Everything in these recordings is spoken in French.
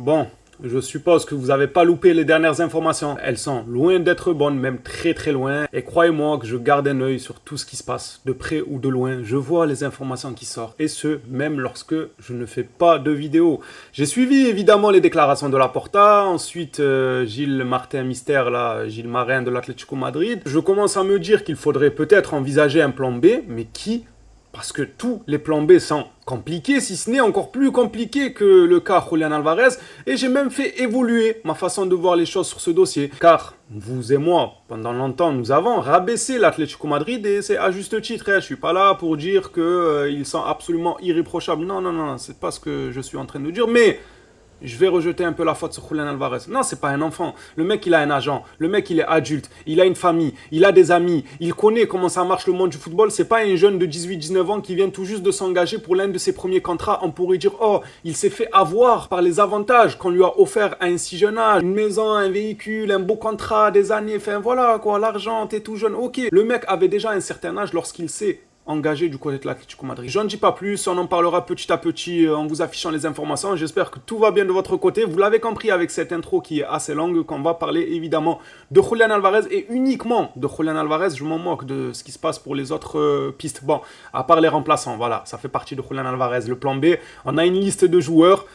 Bon, je suppose que vous n'avez pas loupé les dernières informations. Elles sont loin d'être bonnes, même très très loin. Et croyez-moi que je garde un œil sur tout ce qui se passe, de près ou de loin. Je vois les informations qui sortent. Et ce, même lorsque je ne fais pas de vidéo. J'ai suivi évidemment les déclarations de Laporta. Ensuite, Gilles Martin Mystère, là, Gilles Marin de l'Atlético Madrid. Je commence à me dire qu'il faudrait peut-être envisager un plan B. Mais qui ? Parce que tous les plans B sont compliqués, si ce n'est encore plus compliqué que le cas Julián Álvarez. Et j'ai même fait évoluer ma façon de voir les choses sur ce dossier. Car vous et moi, pendant longtemps, nous avons rabaissé l'Atlético Madrid et c'est à juste titre. Je ne suis pas là pour dire qu'ils sont absolument irréprochables. Non, non, non, c'est pas ce que je suis en train de dire. Mais je vais rejeter un peu la faute sur Julián Álvarez. Non, c'est pas un enfant. Le mec, il a un agent. Le mec, il est adulte. Il a une famille. Il a des amis. Il connaît comment ça marche le monde du football. C'est pas un jeune de 18-19 ans qui vient tout juste de s'engager pour l'un de ses premiers contrats. On pourrait dire, oh, il s'est fait avoir par les avantages qu'on lui a offert à un si jeune âge. Une maison, un véhicule, un beau contrat, des années. Enfin, voilà, quoi. L'argent, t'es tout jeune. Ok. Le mec avait déjà un certain âge lorsqu'il s'est engagé du côté de l'Atlético Madrid. Je n'en dis pas plus, on en parlera petit à petit en vous affichant les informations. J'espère que tout va bien de votre côté. Vous l'avez compris avec cette intro qui est assez longue, qu'on va parler évidemment de Julián Álvarez et uniquement de Julián Álvarez. Je m'en moque de ce qui se passe pour les autres pistes. Bon, à part les remplaçants, voilà, ça fait partie de Julián Álvarez. Le plan B, on a une liste de joueurs.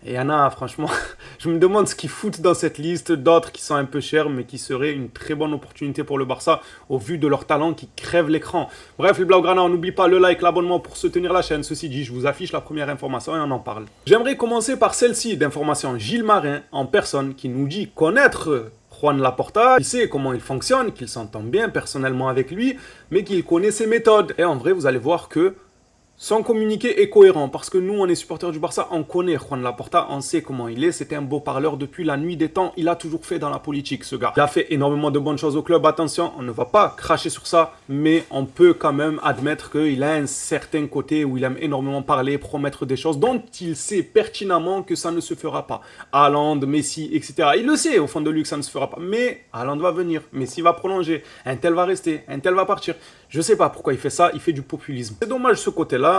Et il y en a, franchement, je me demande ce qu'ils foutent dans cette liste, d'autres qui sont un peu chers, mais qui seraient une très bonne opportunité pour le Barça, au vu de leur talent qui crève l'écran. Bref, les Blaugrana, on n'oublie pas le like, l'abonnement pour soutenir la chaîne. Ceci dit, je vous affiche la première information et on en parle. J'aimerais commencer par celle-ci d'information Gilles Marin, en personne, qui nous dit connaître Juan Laporta, il sait comment il fonctionne, qu'il s'entend bien personnellement avec lui, mais qu'il connaît ses méthodes. Et en vrai, vous allez voir que son communiqué est cohérent, parce que nous, on est supporters du Barça, on connaît Juan Laporta, on sait comment il est, c'était un beau parleur depuis la nuit des temps, il a toujours fait dans la politique, ce gars. Il a fait énormément de bonnes choses au club, attention, on ne va pas cracher sur ça, mais on peut quand même admettre qu'il a un certain côté où il aime énormément parler, promettre des choses dont il sait pertinemment que ça ne se fera pas. Haaland, Messi, etc. Il le sait au fond de lui que ça ne se fera pas, mais Haaland va venir, Messi va prolonger, un tel va rester, un tel va partir. Je sais pas pourquoi il fait ça, il fait du populisme. C'est dommage ce côté-là,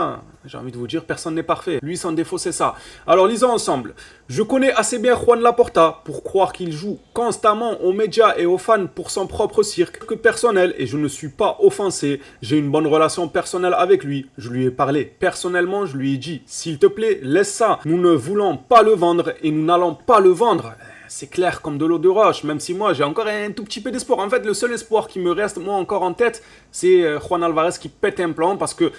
j'ai envie de vous dire, personne n'est parfait. Lui, son défaut, c'est ça. Alors, lisons ensemble. Je connais assez bien Juan Laporta pour croire qu'il joue constamment aux médias et aux fans pour son propre cirque personnel et je ne suis pas offensé. J'ai une bonne relation personnelle avec lui. Je lui ai parlé personnellement, je lui ai dit, s'il te plaît, laisse ça. Nous ne voulons pas le vendre et nous n'allons pas le vendre. C'est clair comme de l'eau de roche, même si moi j'ai encore un tout petit peu d'espoir. En fait, le seul espoir qui me reste, moi, encore en tête, c'est Juan Álvarez qui pète un plan parce que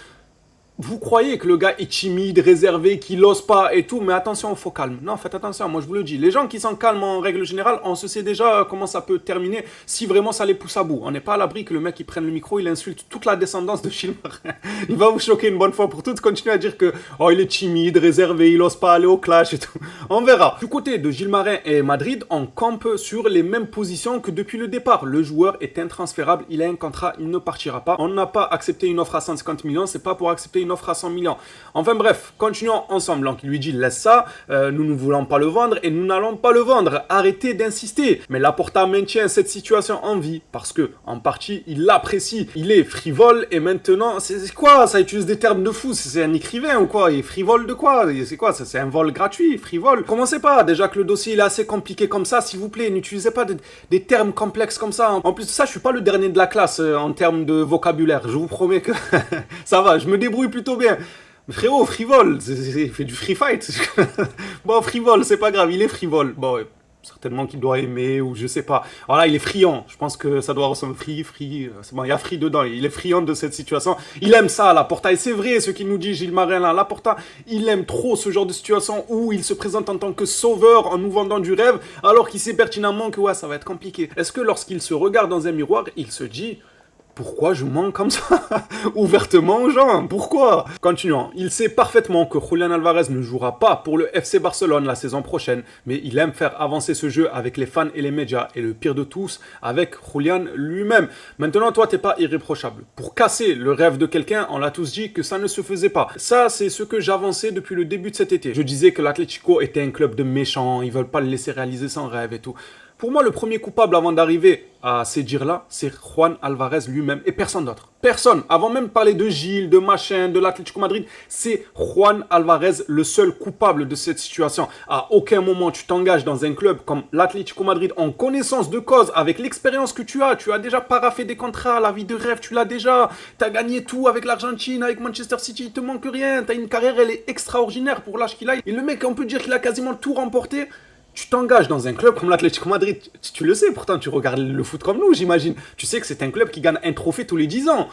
vous croyez que le gars est timide, réservé, qu'il n'ose pas et tout, mais attention, il faut calme. Non, faites attention, moi je vous le dis. Les gens qui sont calmes en règle générale, on se sait déjà comment ça peut terminer si vraiment ça les pousse à bout. On n'est pas à l'abri que le mec qui prenne le micro, il insulte toute la descendance de Gilles Marin. Il va vous choquer une bonne fois pour toutes, continuer à dire que oh, il est timide, réservé, il n'ose pas aller au clash et tout. On verra. Du côté de Gilles Marin et Madrid, on campe sur les mêmes positions que depuis le départ. Le joueur est intransférable, il a un contrat, il ne partira pas. On n'a pas accepté une offre à 150 millions, c'est pas pour accepter une offre à 100 millions. Enfin bref, continuons ensemble. Donc il lui dit laisse ça, nous ne voulons pas le vendre et nous n'allons pas le vendre. Arrêtez d'insister. Mais Laporta maintient cette situation en vie parce que en partie il l'apprécie. Il est frivole et maintenant c'est quoi? Ça utilise des termes de fou. C'est un écrivain ou quoi? Il est frivole de quoi? C'est quoi? C'est un vol gratuit, frivole. Commencez pas. Déjà que le dossier il est assez compliqué comme ça, s'il vous plaît, n'utilisez pas des termes complexes comme ça. En plus de ça, je suis pas le dernier de la classe en termes de vocabulaire. Je vous promets que ça va. Je me débrouille plutôt bien. Mais frérot, frivole, il fait du free fight. Bon, frivole, c'est pas grave, il est frivole. Bon, certainement qu'il doit aimer, ou je sais pas. Alors là, il est friand. Je pense que ça doit ressembler c'est bon, il y a free dedans. Il est friand de cette situation. Il aime ça, Laporta. Et c'est vrai, ce qu'il nous dit, Gilles Marin, là. Laporta, il aime trop ce genre de situation où il se présente en tant que sauveur en nous vendant du rêve, alors qu'il sait pertinemment que ouais, ça va être compliqué. Est-ce que lorsqu'il se regarde dans un miroir, il se dit... Pourquoi je mens comme ça ouvertement aux gens? Pourquoi? Continuons. Il sait parfaitement que Julián Álvarez ne jouera pas pour le FC Barcelone la saison prochaine, mais il aime faire avancer ce jeu avec les fans et les médias, et le pire de tous, avec Julián lui-même. Maintenant, toi, t'es pas irréprochable. Pour casser le rêve de quelqu'un, on l'a tous dit que ça ne se faisait pas. Ça, c'est ce que j'avançais depuis le début de cet été. Je disais que l'Atlético était un club de méchants, ils veulent pas le laisser réaliser son rêve et tout. Pour moi, le premier coupable avant d'arriver à ces dires-là, c'est Juan Alvarez lui-même et personne d'autre. Personne. Avant même de parler de Gilles, de machin, de l'Atlético Madrid, c'est Juan Alvarez le seul coupable de cette situation. À aucun moment tu t'engages dans un club comme l'Atlético Madrid en connaissance de cause, avec l'expérience que tu as déjà paraffé des contrats, la vie de rêve, tu l'as déjà, tu as gagné tout avec l'Argentine, avec Manchester City, il te manque rien, tu as une carrière, elle est extraordinaire pour l'âge qu'il a. Et le mec, on peut dire qu'il a quasiment tout remporté. Tu t'engages dans un club comme l'Atlético Madrid, tu le sais, pourtant tu regardes le foot comme nous, j'imagine. Tu sais que c'est un club qui gagne un trophée tous les 10 ans.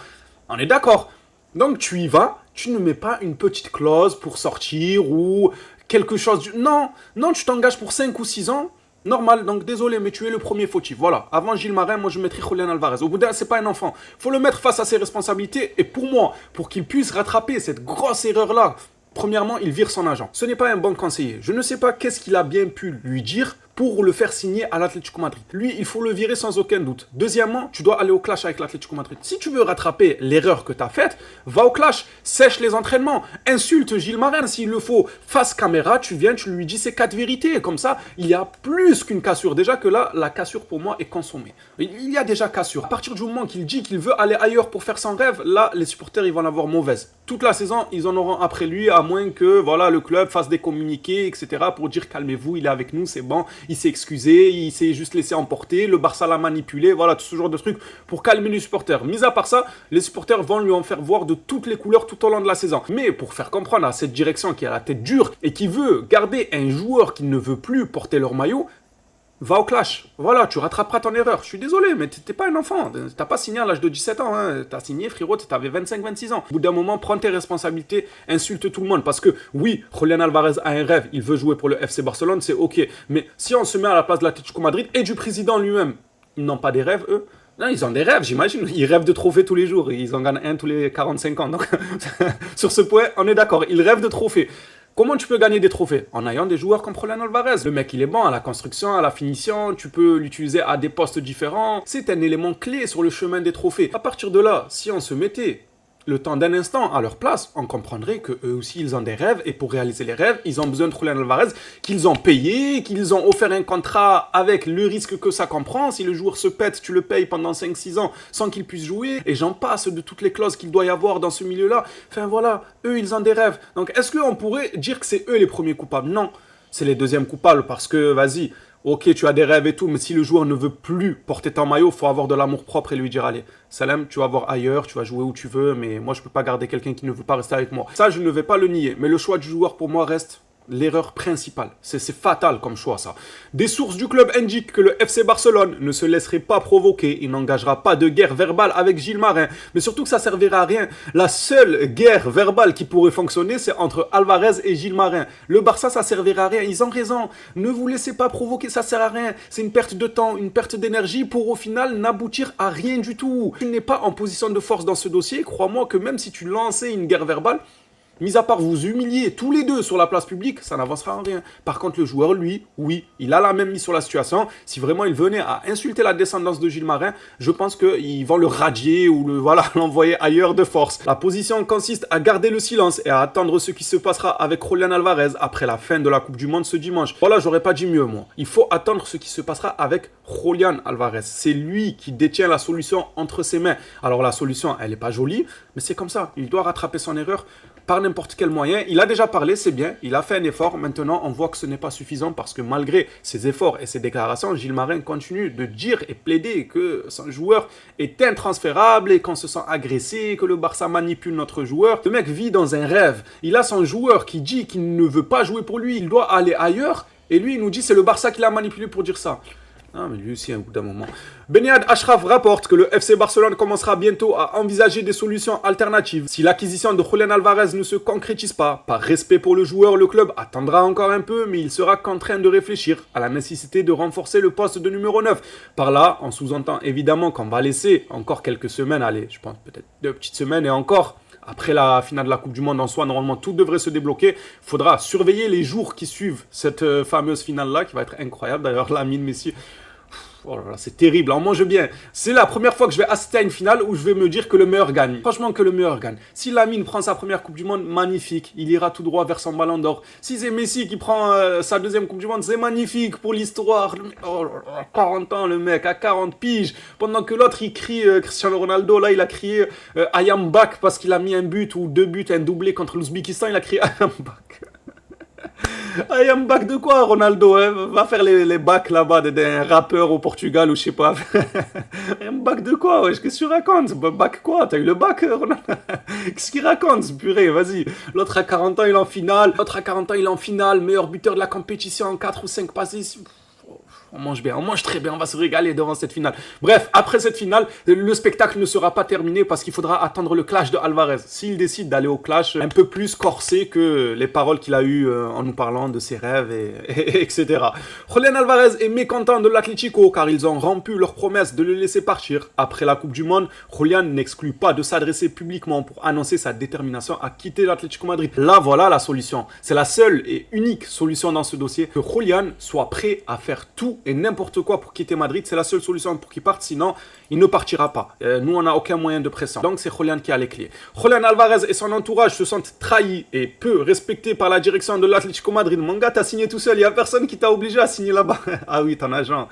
On est d'accord. Donc tu y vas, tu ne mets pas une petite clause pour sortir ou quelque chose. Non, tu t'engages pour 5 ou 6 ans. Normal, donc désolé, mais tu es le premier fautif. Voilà, avant Gilles Marin, moi je mettrais Julián Alvarez. Au bout d'un, c'est pas un enfant. Faut le mettre face à ses responsabilités. Et pour moi, pour qu'il puisse rattraper cette grosse erreur-là, premièrement, il vire son agent. Ce n'est pas un bon conseiller. Je ne sais pas qu'est-ce qu'il a bien pu lui dire pour le faire signer à l'Atlético Madrid. Lui, il faut le virer sans aucun doute. Deuxièmement, tu dois aller au clash avec l'Atlético Madrid. Si tu veux rattraper l'erreur que tu as faite, va au clash, sèche les entraînements, insulte Gilles Marin s'il le faut. Face caméra, tu viens, tu lui dis ces 4 vérités. Comme ça, il y a plus qu'une cassure. Déjà que là, la cassure pour moi est consommée. Il y a déjà cassure. À partir du moment qu'il dit qu'il veut aller ailleurs pour faire son rêve, là, les supporters, ils vont l'avoir mauvaise. Toute la saison, ils en auront après lui, à moins que voilà, le club fasse des communiqués, etc. pour dire calmez-vous, il est avec nous, c'est bon. Il s'est excusé, il s'est juste laissé emporter, le Barça l'a manipulé, voilà, tout ce genre de trucs pour calmer les supporters. Mis à part ça, les supporters vont lui en faire voir de toutes les couleurs tout au long de la saison. Mais pour faire comprendre à cette direction qui a la tête dure et qui veut garder un joueur qui ne veut plus porter leur maillot, va au clash. Voilà, tu rattraperas ton erreur. Je suis désolé, mais t'es pas un enfant. T'as pas signé à l'âge de 17 ans. Hein. T'as signé, frérot, t'avais 25-26 ans. Au bout d'un moment, prends tes responsabilités, insulte tout le monde. Parce que, oui, Julián Alvarez a un rêve. Il veut jouer pour le FC Barcelone, c'est ok. Mais si on se met à la place de l'Atlético Madrid et du président lui-même, ils n'ont pas des rêves, eux. Non, ils ont des rêves, j'imagine. Ils rêvent de trophées tous les jours. Ils en gagnent un tous les 45 ans. Donc, sur ce point, on est d'accord. Ils rêvent de trophées. Comment tu peux gagner des trophées? En ayant des joueurs comme Julián Alvarez. Le mec, il est bon à la construction, à la finition, tu peux l'utiliser à des postes différents. C'est un élément clé sur le chemin des trophées. À partir de là, si on se mettait le temps d'un instant à leur place, on comprendrait que eux aussi ils ont des rêves et pour réaliser les rêves, ils ont besoin de Julián Alvarez, qu'ils ont payé, qu'ils ont offert un contrat avec le risque que ça comprend. Si le joueur se pète, tu le payes pendant 5-6 ans sans qu'il puisse jouer. Et j'en passe de toutes les clauses qu'il doit y avoir dans ce milieu-là. Enfin voilà, eux ils ont des rêves. Donc est-ce qu'on pourrait dire que c'est eux les premiers coupables? Non, c'est les deuxièmes coupables parce que vas-y. Ok, tu as des rêves et tout, mais si le joueur ne veut plus porter ton maillot, il faut avoir de l'amour propre et lui dire allez, Salem, tu vas voir ailleurs, tu vas jouer où tu veux, mais moi je peux pas garder quelqu'un qui ne veut pas rester avec moi. Ça, je ne vais pas le nier, mais le choix du joueur pour moi reste l'erreur principale. C'est fatal comme choix, ça. Des sources du club indiquent que le FC Barcelone ne se laisserait pas provoquer. Il n'engagera pas de guerre verbale avec Gilles Marin. Mais surtout que ça servira à rien. La seule guerre verbale qui pourrait fonctionner, c'est entre Alvarez et Gilles Marin. Le Barça, ça servira à rien. Ils ont raison. Ne vous laissez pas provoquer, ça sert à rien. C'est une perte de temps, une perte d'énergie pour au final n'aboutir à rien du tout. Tu n'es pas en position de force dans ce dossier. Crois-moi que même si tu lançais une guerre verbale, mis à part vous humilier tous les deux sur la place publique, ça n'avancera en rien. Par contre, le joueur, lui, oui, il a la même mise sur la situation. Si vraiment il venait à insulter la descendance de Gilles Marin, je pense qu'ils vont le radier ou l'envoyer ailleurs de force. La position consiste à garder le silence et à attendre ce qui se passera avec Julián Alvarez après la fin de la Coupe du Monde ce dimanche. Voilà, j'aurais pas dit mieux, moi. Il faut attendre ce qui se passera avec Julián Alvarez. C'est lui qui détient la solution entre ses mains. Alors la solution, elle n'est pas jolie, mais c'est comme ça. Il doit rattraper son erreur par n'importe quel moyen. Il a déjà parlé, c'est bien, il a fait un effort. Maintenant, on voit que ce n'est pas suffisant parce que malgré ses efforts et ses déclarations, Gilles Marin continue de dire et plaider que son joueur est intransférable et qu'on se sent agressé, que le Barça manipule notre joueur. Le mec vit dans un rêve. Il a son joueur qui dit qu'il ne veut pas jouer pour lui, il doit aller ailleurs. Et lui, il nous dit c'est le Barça qui l'a manipulé pour dire ça. Ah, mais lui aussi, à un bout d'un moment. Benyad Ashraf rapporte que le FC Barcelone commencera bientôt à envisager des solutions alternatives. Si l'acquisition de Julián Alvarez ne se concrétise pas, par respect pour le joueur, le club attendra encore un peu, mais il sera contraint de réfléchir à la nécessité de renforcer le poste de numéro 9. Par là, on sous-entend évidemment qu'on va laisser encore quelques semaines, allez, je pense peut-être 2 petites semaines et encore. Après la finale de la Coupe du Monde en soi, normalement tout devrait se débloquer. Il faudra surveiller les jours qui suivent cette fameuse finale-là, qui va être incroyable. D'ailleurs, Lamine Messi, Oh là là, c'est terrible, on mange bien. C'est la première fois que je vais assister à une finale où je vais me dire que le meilleur gagne. Franchement, que le meilleur gagne. Si Lamine prend sa première Coupe du Monde, magnifique. Il ira tout droit vers son ballon d'or. Si c'est Messi qui prend sa deuxième Coupe du Monde, c'est magnifique pour l'histoire. Oh là là, 40 ans le mec, à 40 piges. Pendant que l'autre, il crie Cristiano Ronaldo, là, il a crié I am back parce qu'il a mis un but ou 2 buts, un doublé contre l'Ouzbékistan, il a crié I am back. I am back de quoi, Ronaldo, hein? Va faire les bacs là-bas d'un rappeur au Portugal ou je sais pas. I am back de quoi, wesh? Qu'est-ce que tu racontes? Bac quoi? T'as eu le bac, Ronaldo? Qu'est-ce qu'il raconte, purée, vas-y. L'autre à 40 ans, il est en finale. L'autre à 40 ans, il est en finale. Meilleur buteur de la compétition en 4 ou 5 passes. On mange bien, on mange très bien, on va se régaler devant cette finale. Bref, après cette finale, le spectacle ne sera pas terminé parce qu'il faudra attendre le clash de Alvarez. S'il décide d'aller au clash un peu plus corsé que les paroles qu'il a eues en nous parlant de ses rêves, etc. Julián Alvarez est mécontent de l'Atlético car ils ont rompu leur promesse de le laisser partir. Après la Coupe du Monde, Julián n'exclut pas de s'adresser publiquement pour annoncer sa détermination à quitter l'Atlético Madrid. Là, voilà la solution. C'est la seule et unique solution dans ce dossier, que Julián soit prêt à faire tout et n'importe quoi pour quitter Madrid. C'est la seule solution pour qu'il parte, sinon il ne partira pas. Nous, on n'a aucun moyen de pression. Donc c'est Julián qui a les clés. Julián Alvarez et son entourage se sentent trahis et peu respectés par la direction de l'Atlético Madrid. Mon gars, t'as signé tout seul, il n'y a personne qui t'a obligé à signer là-bas. Ah oui, ton agent.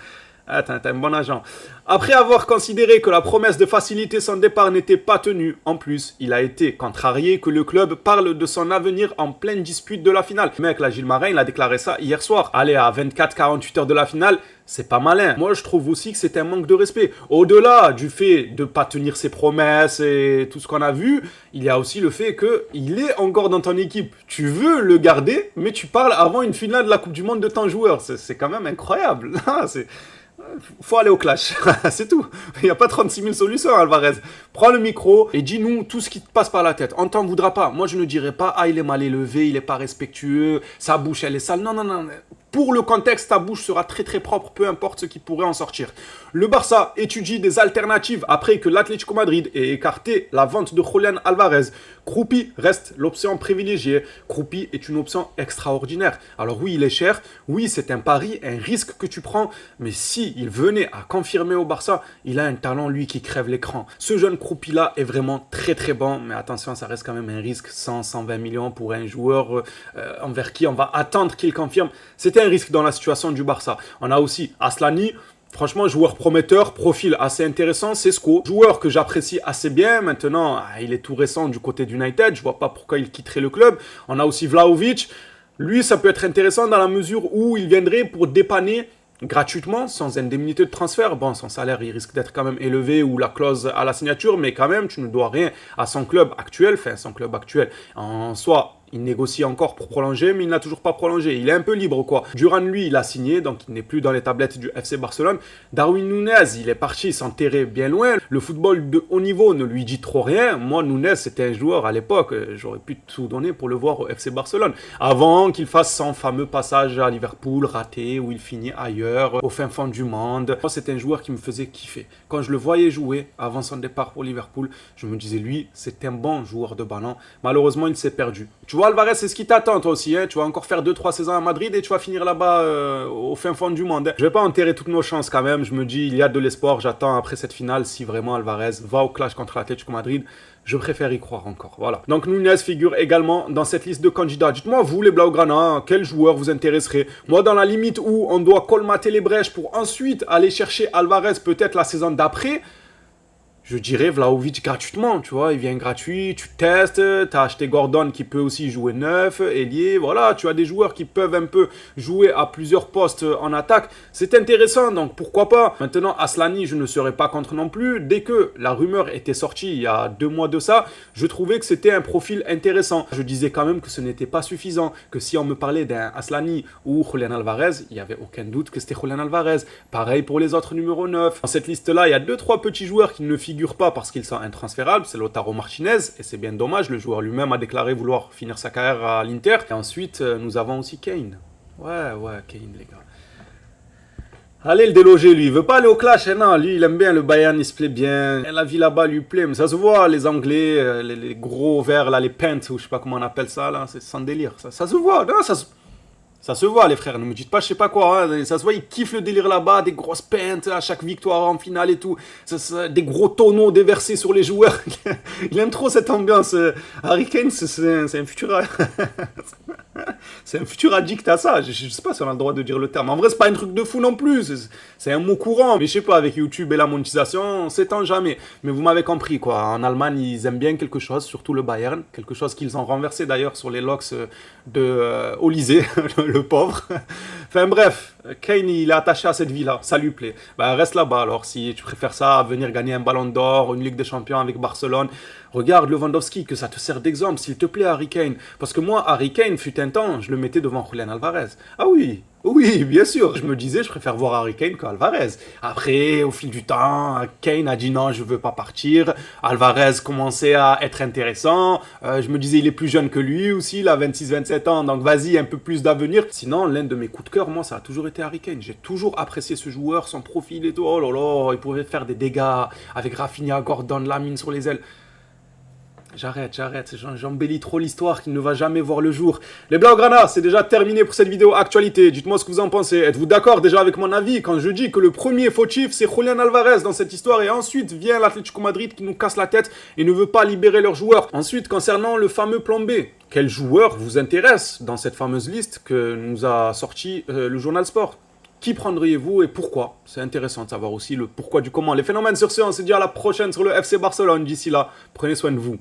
Ah, t'as un bon agent. Après avoir considéré que la promesse de faciliter son départ n'était pas tenue, en plus, il a été contrarié que le club parle de son avenir en pleine dispute de la finale. Le mec, là, Gilles Marin, il a déclaré ça hier soir. Allez, à 24-48 heures de la finale, c'est pas malin. Moi, je trouve aussi que c'est un manque de respect. Au-delà du fait de pas tenir ses promesses et tout ce qu'on a vu, il y a aussi le fait qu'il est encore dans ton équipe. Tu veux le garder, mais tu parles avant une finale de la Coupe du Monde de ton joueur. C'est quand même incroyable. Faut aller au clash, c'est tout. Il n'y a pas 36 000 solutions, Alvarez. Prends le micro et dis-nous tout ce qui te passe par la tête. On t'en voudra pas. Moi, je ne dirais pas, ah, il est mal élevé, il est pas respectueux, sa bouche, elle est sale. Non, non, non. Pour le contexte, ta bouche sera très très propre, peu importe ce qui pourrait en sortir. Le Barça étudie des alternatives après que l'Atlético Madrid ait écarté la vente de Julián Alvarez. Kroupi reste l'option privilégiée. Kroupi est une option extraordinaire. Alors oui, il est cher, oui, c'est un pari, un risque que tu prends, mais si il venait à confirmer au Barça, il a un talent, lui, qui crève l'écran. Ce jeune Kroupi-là est vraiment très très bon, mais attention, ça reste quand même un risque, 100-120 millions pour un joueur envers qui on va attendre qu'il confirme. C'était un risque dans la situation du Barça. On a aussi Aslani. Franchement, joueur prometteur, profil assez intéressant, Sesco. Joueur que j'apprécie assez bien. Maintenant, il est tout récent du côté d'United. Je vois pas pourquoi il quitterait le club. On a aussi Vlahovic. Lui, ça peut être intéressant dans la mesure où il viendrait pour dépanner gratuitement, sans indemnité de transfert. Bon, son salaire, il risque d'être quand même élevé ou la clause à la signature, mais quand même, tu ne dois rien à son club actuel. Enfin, son club actuel, en soi, il négocie encore pour prolonger, mais il n'a toujours pas prolongé. Il est un peu libre, quoi. Duran, lui, il a signé, donc il n'est plus dans les tablettes du FC Barcelone. Darwin Núñez, il est parti s'enterrer bien loin. Le football de haut niveau ne lui dit trop rien. Moi, Núñez, c'était un joueur à l'époque, j'aurais pu tout donner pour le voir au FC Barcelone. Avant qu'il fasse son fameux passage à Liverpool, raté, où il finit ailleurs, au fin fond du monde. Moi, c'était un joueur qui me faisait kiffer. Quand je le voyais jouer, avant son départ pour Liverpool, je me disais, lui, c'est un bon joueur de ballon. Malheureusement, il s'est perdu. Tu vois, Alvarez, c'est ce qui t'attend, toi aussi. Hein. Tu vas encore faire 2-3 saisons à Madrid et tu vas finir là-bas au fin fond du monde. Hein. Je vais pas enterrer toutes nos chances quand même. Je me dis, il y a de l'espoir. J'attends après cette finale, si vraiment Alvarez va au clash contre l'Atlético Madrid, je préfère y croire encore. Voilà. Donc Núñez figure également dans cette liste de candidats. Dites-moi, vous, les Blaugrana, quel joueur vous intéresserait? Moi, dans la limite où on doit colmater les brèches pour ensuite aller chercher Alvarez peut-être la saison d'après, je dirais Vlahovic gratuitement, tu vois, il vient gratuit, tu testes, tu as acheté Gordon qui peut aussi jouer neuf, ailier, voilà, tu as des joueurs qui peuvent un peu jouer à plusieurs postes en attaque, c'est intéressant, donc pourquoi pas. Maintenant, Aslani, je ne serais pas contre non plus, dès que la rumeur était sortie il y a 2 mois de ça, je trouvais que c'était un profil intéressant. Je disais quand même que ce n'était pas suffisant, que si on me parlait d'un Aslani ou Julián Alvarez, il n'y avait aucun doute que c'était Julián Alvarez. Pareil pour les autres numéros 9. Dans cette liste-là, il y a 2-3 petits joueurs qui ne figurent pas parce qu'ils sont intransférables, c'est Lautaro Martinez, et c'est bien dommage, le joueur lui-même a déclaré vouloir finir sa carrière à l'Inter. Et ensuite, nous avons aussi Kane. Ouais, Kane, les gars. Allez le déloger, lui, il veut pas aller au clash, hein, non, lui, il aime bien le Bayern, il se plaît bien, et la vie là-bas lui plaît, mais ça se voit, les Anglais, les gros verts, là, les pants, ou je sais pas comment on appelle ça, là, c'est sans délire, ça se voit, non, Ça se voit, les frères, ne me dites pas je sais pas quoi. Hein. Ça se voit, ils kiffent le délire là-bas, des grosses peintes à chaque victoire en finale et tout. Des gros tonneaux déversés sur les joueurs. Il aime trop cette ambiance. Harry Kane, c'est un futur. C'est un futur addict à ça. Je sais pas si on a le droit de dire le terme. En vrai, c'est pas un truc de fou non plus. C'est un mot courant. Mais je sais pas, avec YouTube et la monétisation, on s'étend jamais. Mais vous m'avez compris, quoi. En Allemagne, ils aiment bien quelque chose, surtout le Bayern. Quelque chose qu'ils ont renversé d'ailleurs sur les locks de Olysée, le pauvre. Enfin bref, Kane, il est attaché à cette vie-là. Ça lui plaît. Bah, reste là-bas alors. Si tu préfères ça, à venir gagner un ballon d'or, une Ligue des Champions avec Barcelone. Regarde Lewandowski, que ça te sert d'exemple, s'il te plaît, Harry Kane. Parce que moi, Harry Kane, fut un temps, je le mettais devant Julian Alvarez. Ah oui, oui, bien sûr. Je me disais, je préfère voir Harry Kane qu'Alvarez. Après, au fil du temps, Kane a dit non, je veux pas partir. Alvarez commençait à être intéressant. Je me disais, il est plus jeune que lui aussi, il a 26-27 ans, donc vas-y, un peu plus d'avenir. Sinon, l'un de mes coups de cœur, moi, ça a toujours été Harry Kane. J'ai toujours apprécié ce joueur, son profil et tout. Oh là là, il pouvait faire des dégâts avec Rafinha, Gordon, Lamine sur les ailes. J'arrête, j'embellis trop l'histoire qui ne va jamais voir le jour. Les Blaugrana, c'est déjà terminé pour cette vidéo actualité. Dites-moi ce que vous en pensez. Êtes-vous d'accord déjà avec mon avis quand je dis que le premier fautif, c'est Julian Alvarez dans cette histoire et ensuite vient l'Atlético Madrid qui nous casse la tête et ne veut pas libérer leurs joueurs. Ensuite, concernant le fameux plan B, quel joueur vous intéresse dans cette fameuse liste que nous a sorti le journal Sport? Qui prendriez-vous et pourquoi? C'est intéressant de savoir aussi le pourquoi du comment. Les phénomènes sur ce, on se dit à la prochaine sur le FC Barcelone. D'ici là, prenez soin de vous.